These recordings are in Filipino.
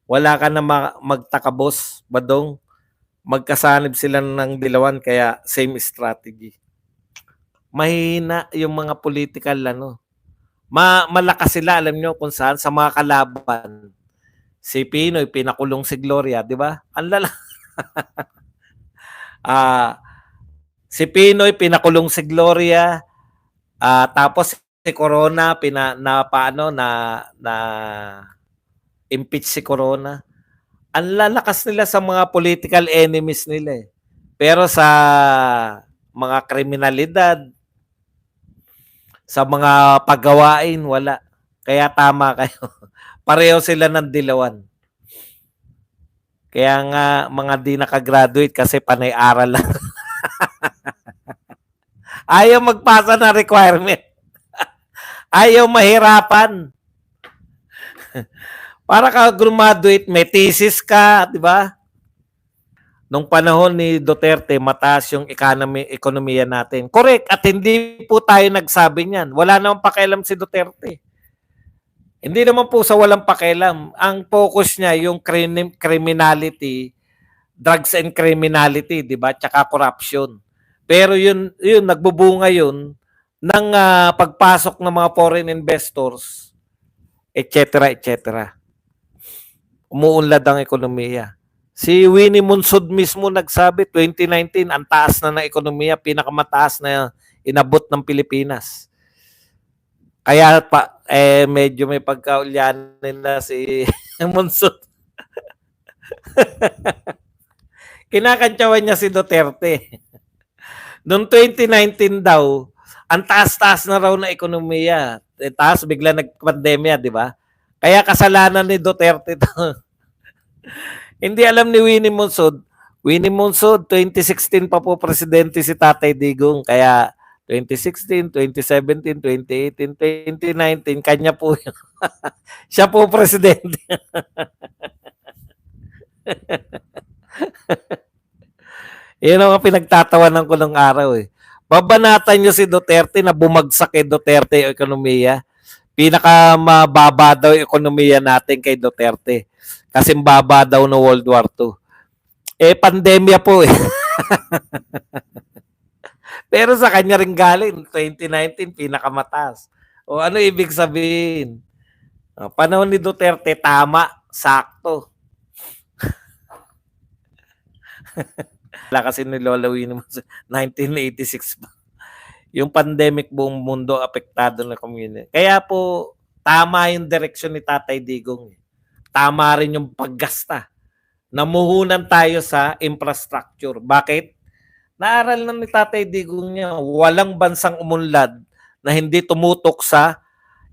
Wala ka na magtaka boss, Badong. Magkasanib sila ng dilawan kaya same strategy. Mahina yung mga political ano. Malakas sila, alam nyo kung saan, sa mga kalaban. Si Pinoy, pinakulong si Gloria, di ba? Ang lala. Si Pinoy, pinakulong si Gloria. Tapos si Corona, na impeach si Corona. Ang lalakas nila sa mga political enemies nila eh. Pero sa mga kriminalidad, sa mga paggawain, wala. Kaya tama kayo. Pareho sila ng dilawan. Kaya nga mga di nakagraduate kasi panay-aral lang. Ayaw magpasa ng requirement. Ayaw mahirapan. Para ka graduate, may thesis ka, di ba? Nung panahon ni Duterte, mataas yung ekonomiya natin. Correct. At hindi po tayo nagsabi niyan. Wala namang pakialam si Duterte. Hindi naman po sa walang pakialam. Ang focus niya yung criminality, drugs and criminality, di ba? Tsaka corruption. Pero yun nagbubunga yun ng pagpasok ng mga foreign investors, etc. etc. Umuunlad ang ekonomiya. Si Winnie Monsod mismo nagsabi, 2019, ang taas na ng ekonomiya, pinakamataas na inabot ng Pilipinas. Kaya pa, medyo may pagkaulyanin na si Monsod. Kinakantsawan niya si Duterte. Noong 2019 daw, ang taas-taas na raw na ekonomiya. Taas, bigla nagpandemya, di ba? Kaya kasalanan ni Duterte to. Hindi alam ni Winnie Monsod. Winnie Monsod, 2016 pa po presidente si Tatay Digong. Kaya 2016, 2017, 2018, 2019, kanya po yun. Siya po presidente. Yun ang pinagtatawanan ko ng araw eh. Babanatan nyo si Duterte na bumagsak kay Duterte yung ekonomiya. Pinakamababa daw yung ekonomiya natin kay Duterte. Kasi baba daw no World War II. Pandemya po eh. Pero sa kanya rin galing, 2019, pinakamataas. O ano ibig sabihin? Panahon ni Duterte, tama, sakto. Wala kasi ni Lola Winnie 1986 pa. Yung pandemic, buong mundo apektado na community. Kaya po, tama yung direksyon ni Tatay Digong. Tama rin yung paggasta. Namuhunan tayo sa infrastructure. Bakit? Naaral na ni Tatay Digong niya, walang bansang umunlad na hindi tumutok sa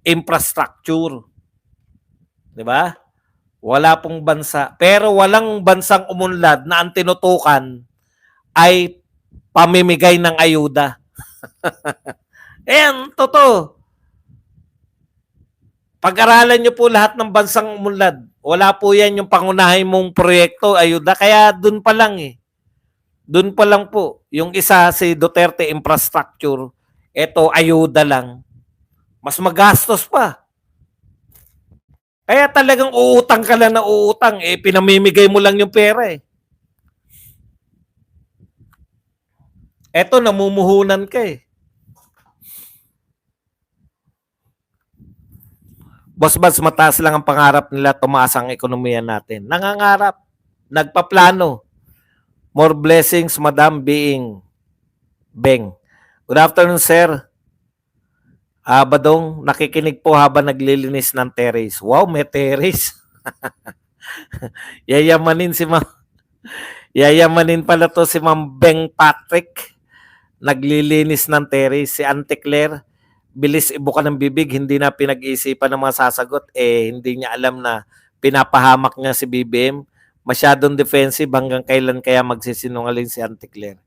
infrastructure. Di ba? Wala pong bansa. Pero walang bansang umunlad na ang tinutukan ay pamimigay ng ayuda. Ayan, totoo. Pag-aralan nyo po lahat ng bansang umunlad. Wala po yan yung pangunahin mong proyekto, ayuda. Kaya dun pa lang eh. Dun pa lang po. Yung isa si Duterte infrastructure, eto ayuda lang. Mas magastos pa. Kaya talagang uutang ka lang na uutang. Pinamimigay mo lang yung pera eh. Eto, namumuhunan ka eh. Boss, mataas lang ang pangarap nila, tumaas ang ekonomiya natin. Nangangarap, nagpaplano. More blessings, Madam Being Beng. Good afternoon, sir. Badong, nakikinig po habang naglilinis ng terrace. Wow, may terrace. Yayamanin si Ma'am. Yayamanin pala to si Ma'am Beng Patrick. Naglilinis ng terrace. Si Auntie Claire, bilis ibuka ng bibig, hindi na pinag-iisipan ng mga sasagot. Hindi niya alam na pinapahamak niya si BBM. Masyadong defensive, hanggang kailan kaya magsisinungaling si Auntie Claire.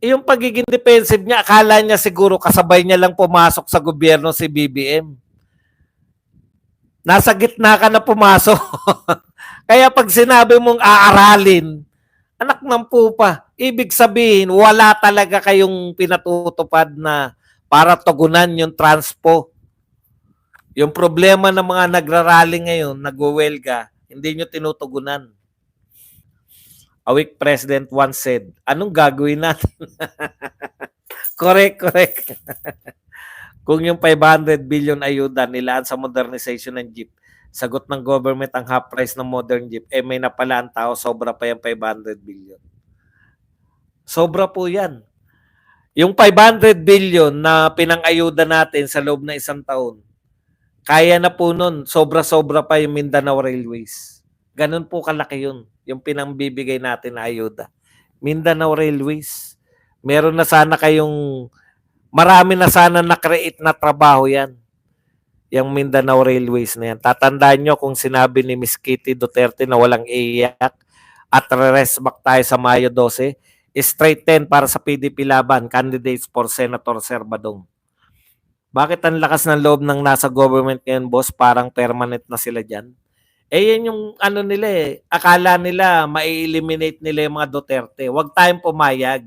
Yung pagiging defensive niya, akala niya siguro kasabay niya lang pumasok sa gobyerno si BBM. Nasa gitna ka na pumasok. Kaya pag sinabi mong aaralin, anak ng pupa, ibig sabihin, wala talaga kayong pinatutupad na para tugunan yung transpo. Yung problema ng mga nagrarally ngayon, nagwewelga, Hindi nyo tinutugunan. A weak president once said, anong gagawin natin? Correct, correct. Kung yung 500 billion ayuda nilaan sa modernization ng jeep, sagot ng government ang half price ng modern jeep, eh may napalaan tao, sobra pa yung 500 billion. Sobra po yan. Yung 500 billion na pinang-ayuda natin sa loob na isang taon, kaya na po nun, sobra-sobra pa yung Mindanao Railways. Ganun po kalaki yun, yung pinangbibigay natin na ayuda. Mindanao Railways. Meron na sana kayong, marami na sana na-create na trabaho yan. Yung Mindanao Railways na yan. Tatandaan nyo kung sinabi ni Ms. Kitty Duterte na walang iiyak at re-rest back tayo sa Mayo 12, straight 10 para sa PDP laban, candidates for Senator Sir Badong. Bakit ang lakas ng loob ng nasa government ngayon, boss? Parang permanent na sila dyan. Eh, yan yung ano nila eh. Akala nila, mai-eliminate nila yung mga Duterte. Huwag tayong pumayag.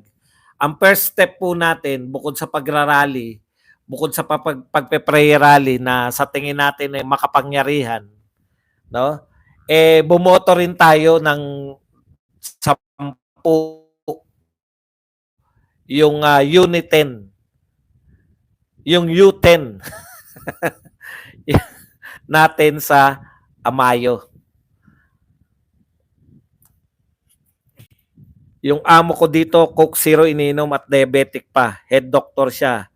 Ang first step po natin, bukod sa pagrarally, bukod sa pagpe-prayer rally na sa tingin natin ay makapangyarihan, no? Eh, bumoto rin tayo ng 10 yung Unit 10. Yung U10 natin sa Amayo. Yung amo ko dito, Coke Zero ininom at diabetic pa. Head doctor siya.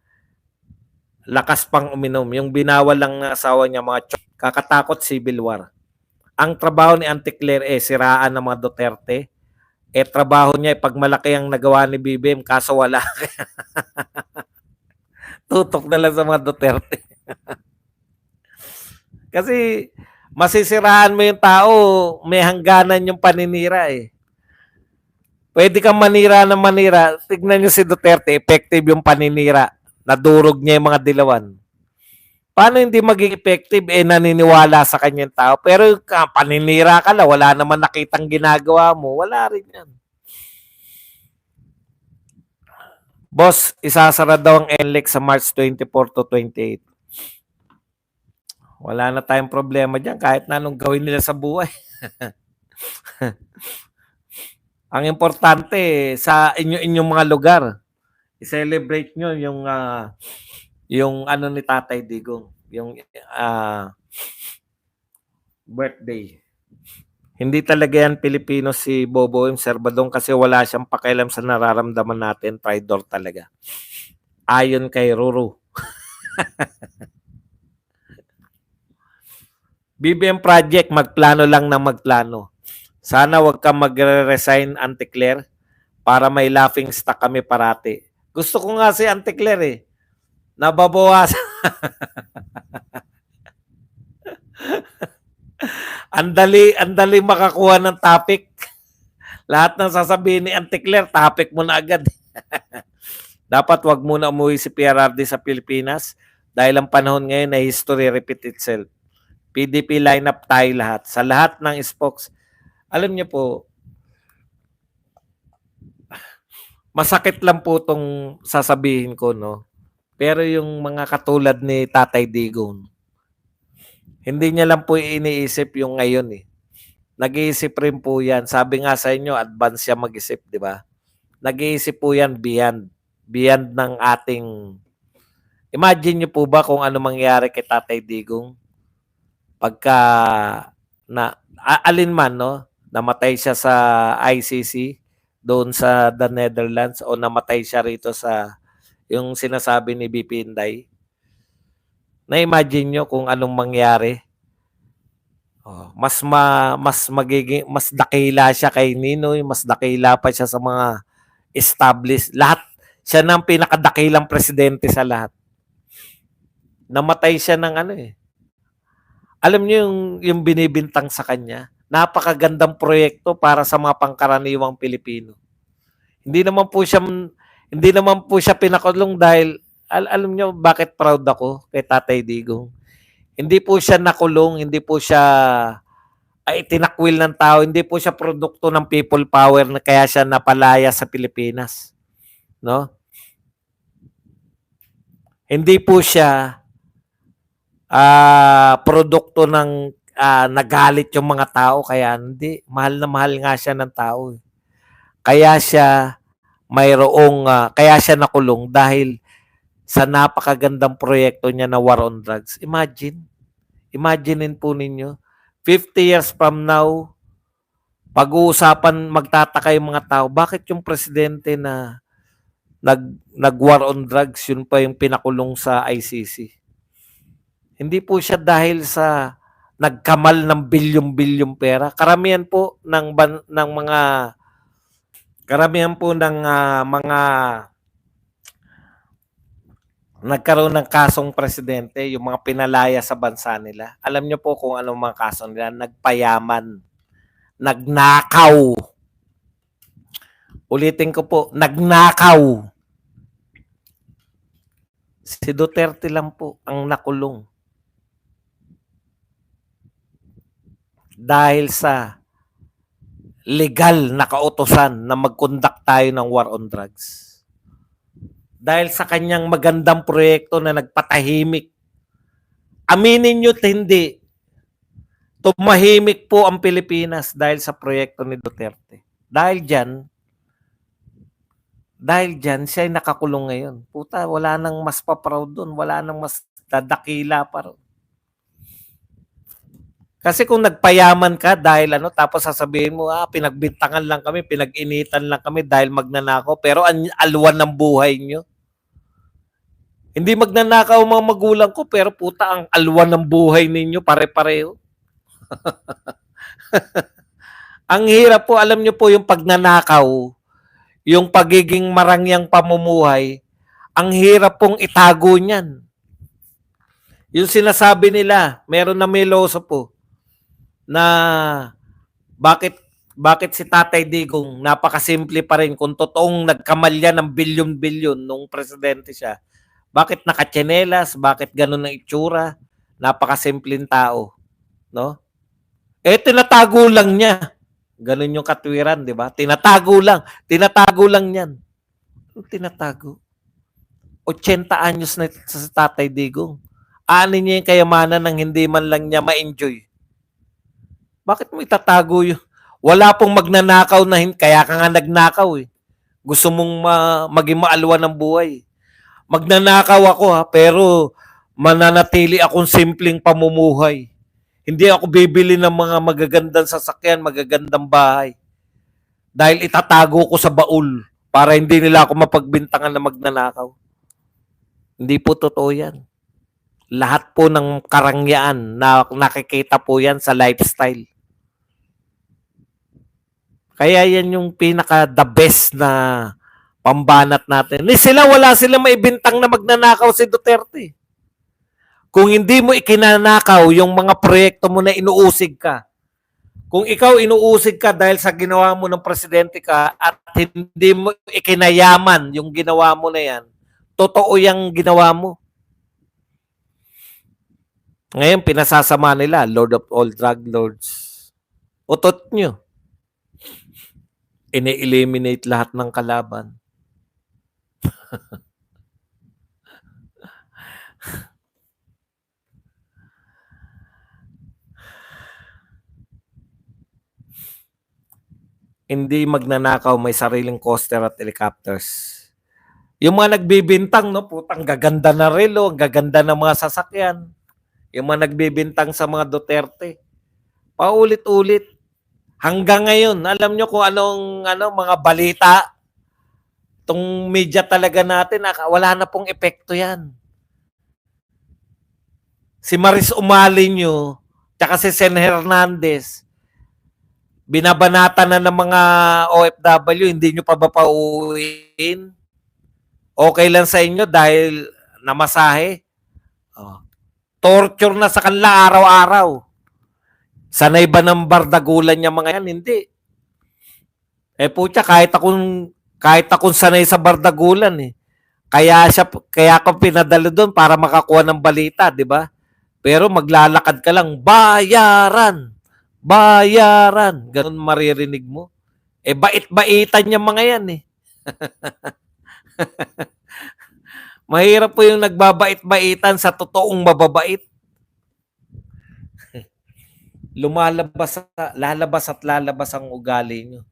Lakas pang uminom. Yung binawal lang ng asawa niya, mga kakatakot civil war. Ang trabaho ni Auntie Claire siraan ng mga Duterte. Trabaho niya pag malaki ang nagawa ni BBM, kaso wala. Tutok na lang sa mga Duterte. Kasi masisiraan mo yung tao, may hangganan yung paninira eh. Pwede kang manira ng manira. Tignan nyo si Duterte, effective yung paninira. Nadurog niya yung mga dilawan. Paano hindi maging effective? Naniniwala sa kanyang tao. Pero paninira ka lang, wala naman nakitang ginagawa mo. Wala rin yan. Boss, isasara daw ang NLEX sa March 24 to 28. Wala na tayong problema dyan kahit na anong gawin nila sa buhay. Ang importante sa inyong mga lugar, i-celebrate nyo yung ano ni Tatay Digong, yung birthday. Hindi talaga yan Pilipino si Boboim Serbadong kasi wala siyang pakialam sa nararamdaman natin, traidor talaga. Ayon kay Ruru. BBM Project, magplano lang ng magplano. Sana wag kang magre-resign, Auntie Claire, para may laughing stock kami parati. Gusto ko nga si Auntie Claire eh. Nababawasan. Andali makakuha ng topic. Lahat ng sasabihin ni Auntie Claire, topic mo na agad. Dapat wag muna umuwi si PRRD sa Pilipinas dahil ang panahon ngayon na history repeat itself. PDP lineup tayo lahat. Sa lahat ng spokes, alam niyo po, masakit lang po itong sasabihin ko, no? Pero yung mga katulad ni Tatay Digong, hindi niya lang po iniisip yung ngayon eh. Nag-iisip rin po yan. Sabi nga sa inyo, advance siya mag-isip, di ba? Nag-iisip po yan beyond ng ating... Imagine niyo po ba kung ano mangyari kay Tatay Digong? Pagka, alin man, no? Namatay siya sa ICC, doon sa the Netherlands, o namatay siya rito sa yung sinasabi ni BP Inday. Na-imagine nyo kung anong mangyari. Mas magiging mas dakila siya kay Ninoy, mas dakila pa siya sa mga established. Lahat siya ng pinakadakilang presidente sa lahat. Namatay siya ng ano eh. Alam niyo yung binibintang sa kanya, napakagandang proyekto para sa mga pangkaraniwang Pilipino. Hindi naman po siya pinakulong dahil alam niyo bakit proud ako kay Tatay Digong. Hindi po siya nakulong, hindi po siya itinakwil ng tao, hindi po siya produkto ng people power na kaya siya napalaya sa Pilipinas. No? Hindi po siya produkto ng nagalit yung mga tao kaya hindi. Mahal na mahal nga siya ng tao. Kaya siya kaya siya nakulong dahil sa napakagandang proyekto niya na War on Drugs. Imaginein po ninyo, 50 years from now, pag-uusapan, magtataka yung mga tao, bakit yung presidente na nag-war on drugs, yun pa yung pinakulong sa ICC? Hindi po siya dahil sa nagkamal ng bilyong-bilyong pera. Karamihan po ng mga nagkaroon ng kasong presidente, yung mga pinalaya sa bansa nila. Alam niyo po kung anong mga kaso nila, nagpayaman, nagnakaw. Ulitin ko po, nagnakaw. Si Duterte lang po ang nakulong. Dahil sa legal na kautusan na mag-conduct tayo ng war on drugs. Dahil sa kanyang magandang proyekto na nagpatahimik. Aminin nyo't hindi, tumahimik po ang Pilipinas dahil sa proyekto ni Duterte. Dahil dyan, siya ay nakakulong ngayon. Puta, wala nang mas pa-proud doon. Wala nang mas dadakila pa ron. Kasi kung nagpayaman ka dahil tapos sasabihin mo, pinagbintangan lang kami, pinag-initan lang kami dahil magnanakaw, pero alwan ng buhay nyo. Hindi magnanakaw ang mga magulang ko, pero puta, ang alwan ng buhay ninyo, pare-pareho. Ang hirap po, alam nyo po yung pagnanakaw, yung pagiging marangyang pamumuhay, ang hirap pong itago niyan. Yung sinasabi nila, meron na Meloso po, na bakit si Tatay Digong napakasimple pa rin kung totoong nagkamalya ng bilyon-bilyon nung presidente siya. Bakit nakatsinelas? Bakit ganun ang itsura? Napakasimpleng tao, no? Tinatago lang niya. Ganun yung katwiran, di ba? Tinatago lang 'yan. Tinatago. 80 anyos na sa Tatay Digong. Ano niya yung kayamanan nang hindi man lang niya ma-enjoy? Bakit mo itatago yun? Wala pong magnanakaw na kaya ka nga nagnakaw eh. Gusto mong maging maalwan ng buhay. Magnanakaw ako pero mananatili akong simpleng pamumuhay. Hindi ako bibili ng mga magagandang sasakyan, magagandang bahay. Dahil itatago ko sa baul para hindi nila ako mapagbintangan na magnanakaw. Hindi po totoo yan. Lahat po ng karangyaan na nakikita po yan sa lifestyle. Kaya yan yung pinaka-the best na pambanat natin. Wala sila maibintang na magnanakaw si Duterte. Kung hindi mo ikinanakaw yung mga proyekto mo na inuusig ka, kung ikaw inuusig ka dahil sa ginawa mo ng presidente ka at hindi mo ikinayaman yung ginawa mo na yan, totoo yung ginawa mo. Ngayon, pinasasama nila, Lord of all drug lords. Utot nyo. Ini-eliminate lahat ng kalaban. Hindi magnanakaw, may sariling coaster at helicopters. Yung mga nagbibintang, no, putang gaganda na relo, ang gaganda ng mga sasakyan. Yung mga nagbibintang sa mga Duterte. Paulit-ulit. Hanggang ngayon, alam nyo kung anong mga balita. Itong media talaga natin, wala na pong epekto yan. Si Maris Umalinyo, tsaka si Sen Hernandez, binabanata na ng mga OFW, hindi nyo pa ba pauwiin? Okay lang sa inyo dahil namasahe? Torture na sa kanila araw-araw. Sanay ba ng bardagulan niya mga yan? Hindi. Putya, kahit akong sanay sa bardagulan eh. Kaya ako pinadala doon para makakuha ng balita, di ba? Pero maglalakad ka lang, bayaran. Ganun maririnig mo. Bait-baitan niya mga yan eh. Mahirap po yung nagbabait-baitan sa totoong mababait. lalabas at lalabas ang ugali nyo.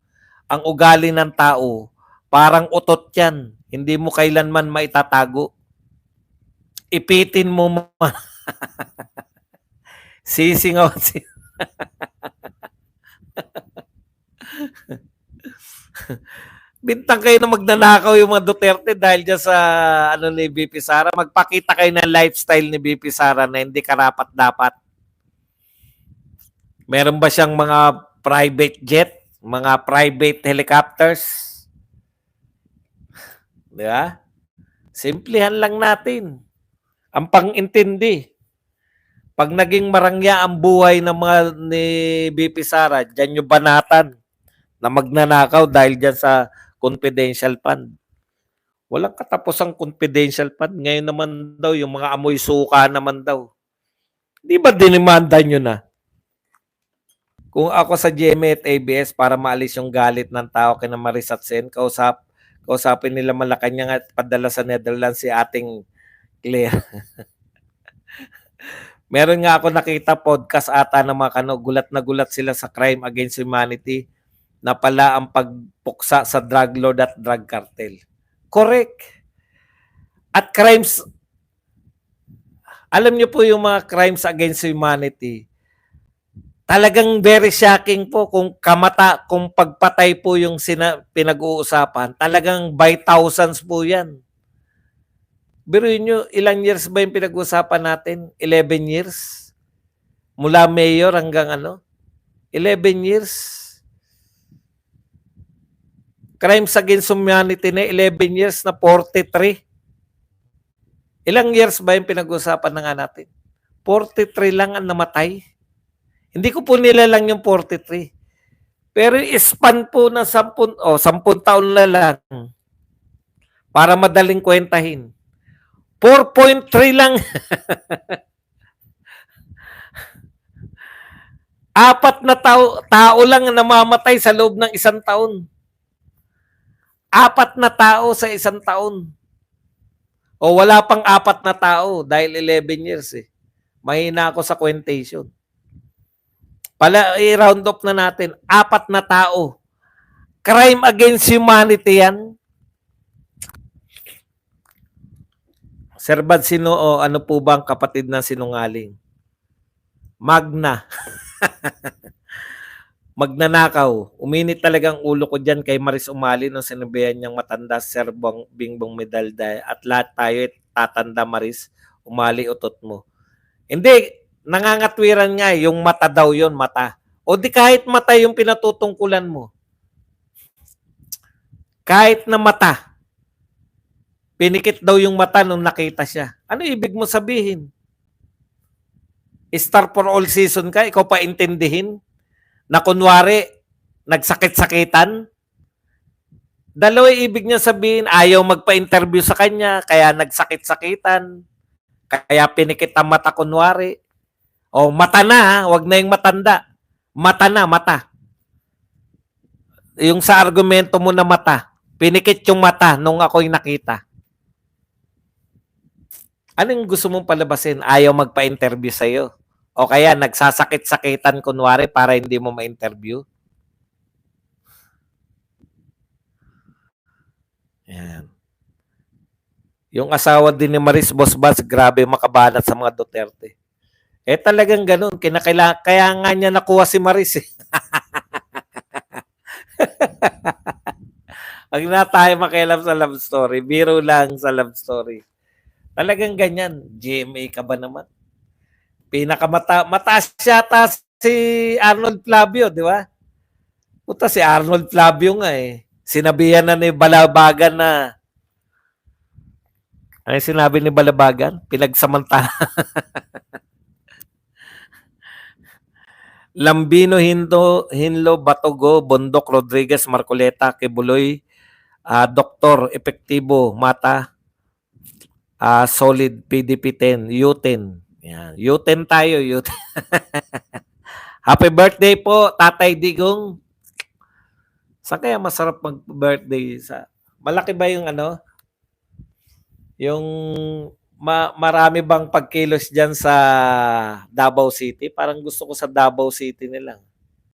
Ang ugali ng tao, parang utot yan. Hindi mo kailanman maitatago. Ipitin mo sisingaw. Bintang kayo na magnanakaw yung mga Duterte dahil dyan sa ni VP Sara. Magpakita kayo ng lifestyle ni VP Sara na hindi karapat-dapat. Meron ba siyang mga private jet? Mga private helicopters? Di ba? Simplihan lang natin. Ang pang-intindi. Pag naging marangya ang buhay ng mga ni VP Sara, dyan yung banatan na magnanakaw dahil dyan sa confidential fund. Walang katapusang confidential fund. Ngayon naman daw, yung mga amoy suka naman daw. Di ba dinimanda nyo na? Kung ako sa GMA at ABS para maalis yung galit ng tao kina Maris at Sen, kausapin nila Malacanang at padala sa Netherlands si ating Claire. Meron nga ako nakita podcast ata ng mga gulat na gulat sila sa crime against humanity na pala ang pagpuksa sa drug lord at drug cartel. Correct. At crimes, alam niyo po yung mga crimes against humanity, talagang very shocking po kung pagpatay po yung pinag-uusapan, talagang by thousands po yan. Biruin nyo, ilang years ba yung pinag-uusapan natin? 11 years? Mula mayor hanggang 11 years. Crimes against humanity na 11 years na 43. Ilang years ba yung pinag-uusapan na nga natin? 43 lang ang namatay. Hindi ko po nilalang yung 43. Pero span po na 10 taon na lang para madaling kwentahin. 4.3 lang. 4 na tao lang ang namamatay sa loob ng 1 taon. 4 na tao sa 1 taon. O wala pang 4 na tao dahil 11 years eh. Mahina ako sa quotation. I-round up na natin. 4 na tao. Crime against humanity yan. Sir Bad, ano po bang kapatid ng sinungaling? Magna. Magnanakaw. Uminit talagang ulo ko dyan kay Maris Umali nung sinabihan niyang matanda Sir Bingbong Medalda at lahat tayo tatanda Maris Umali utot mo. Hindi, nangangatwiran nga yung mata daw yon mata. O di kahit mata yung pinatutungkulan mo. Kahit na mata. Pinikit daw yung mata nung nakita siya. Ano ibig mo sabihin? Star for all season ka, ikaw pa intindihin na kunwari nagsakit-sakitan? Dalawa ibig niya sabihin, ayaw magpa-interview sa kanya, kaya nagsakit-sakitan, kaya pinikit ang mata kunwari. O mata na, wag na yung matanda. Mata na, mata. Yung sa argumento mo na mata, pinikit yung mata nung ako'y nakita. Anong gusto mong palabasin? Ayaw magpa-interview sa'yo? O kaya nagsasakit-sakitan kunwari para hindi mo ma-interview? Yan. Yung asawa din ni Maris Bosbas, grabe makabanat sa mga Duterte. Talagang ganun. Kaya nga niya nakuha si Maris eh. Pag na tayo makialam sa love story, biro lang sa love story. Talagang ganyan. GMA ka ba naman? Mataas yata si Arnold Flavio, di ba? Puta si Arnold Flavio nga eh. Sinabihan na ni Balabagan na ano sinabi ni Balabagan? Pinagsamantala. Lambino, Hinlo, Batogo, Bondok, Rodriguez, Marcoleta, Kibuloy, Doktor, Epektibo, Mata, Solid, PDP 10, U10. Yan. U10 tayo, U10. Happy birthday po, Tatay Digong. Saan kaya masarap mag-birthday? Malaki ba yung yung marami bang pagkilos diyan sa Davao City? Parang gusto ko sa Davao City nila.